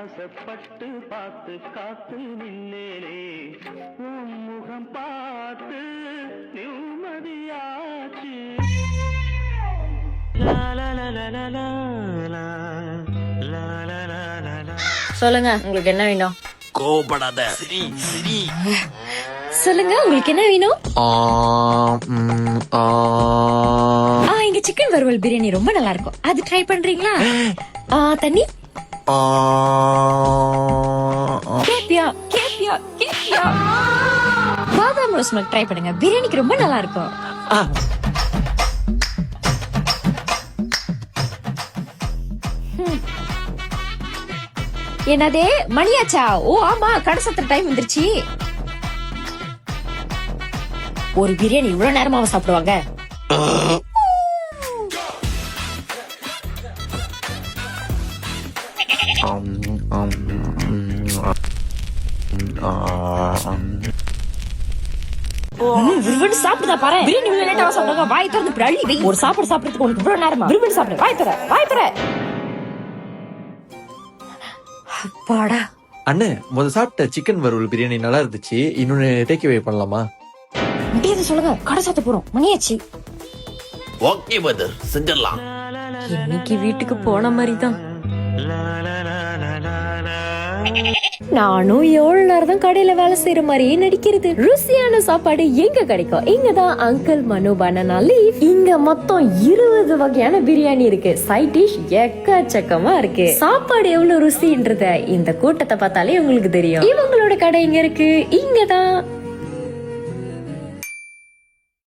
ஆசைப்பட்டு பார்த்து காத்து நின்னேனே உன் முகம் பார்த்து நிம்மதியாச்சு. சொல்லுங்க உங்களுக்கு என்ன வேணும்? கோபப்படாத. சரி சரி. சொல்லுங்க உங்களுக்கு என்ன வேணும்? இங்க சிக்கன் வறுவல் பிரியாணி ரொம்ப நல்லா இருக்கும், அது ட்ரை பண்றீங்களா? தண்ணி கேப்பியா கேப்பியா கேப்பியா பாதாம் ரோஸ் மில்க் ட்ரை பண்ணுங்க, பிரியாணிக்கு ரொம்ப நல்லா இருக்கும். என்னதே மணியாச்சா? ஓ ஆமா, கடை சத்துற டைம் வந்துருச்சு. ஒரு பிரியாணி இவ்வளவு நேரமாவ சாப்பிடுவாங்க? சாப்பிடுதா பாரு. பிரியாணி இவ்வளவு லேட்டாவா சாப்பிடுவாங்க? வாய் திறந்து இப்படி அள்ளி வை. ஒரு சாப்பாடு சாப்பிடுறதுக்கு உனக்கு இவ்வளவு நேரமா? விரும்பி சாப்பிடு. வாய் தர வாய் தர. அப்பாடா. அண்ணே, முத சாப்பிட்ட சிக்கன் வறுவல் பிரியாணி நல்லா இருந்துச்சு, இன்னொன்னு டேக் அவே பண்ணலாமா? முடியாது சொல்லுங்க, கடை சாத்த போறோம், மணியாச்சு. ஓகே பிரதர், செஞ்சிடலாம். இன்னைக்கு வீட்டுக்கு போன மாதிரிதான். நானும் எவ்வளவு நேரம் தான் கடையில வேலை செய்யற மாதிரியே நடிக்கிறது. ருசியான சாப்பாடு எங்க கிடைக்கும்? இங்கதான் அங்கிள் மனு பனானா லீஃப். இங்க மொத்தம் 20 வகையான பிரியாணி இருக்கு. சைட் டிஷ் எக்கச்சக்கமா இருக்கு. சாப்பாடு எவ்வளவு ருசின்றத இந்த கூட்டத்தை பார்த்தாலே உங்களுக்கு தெரியும். இவங்களோட கடை இங்க இருக்கு. இங்கதான்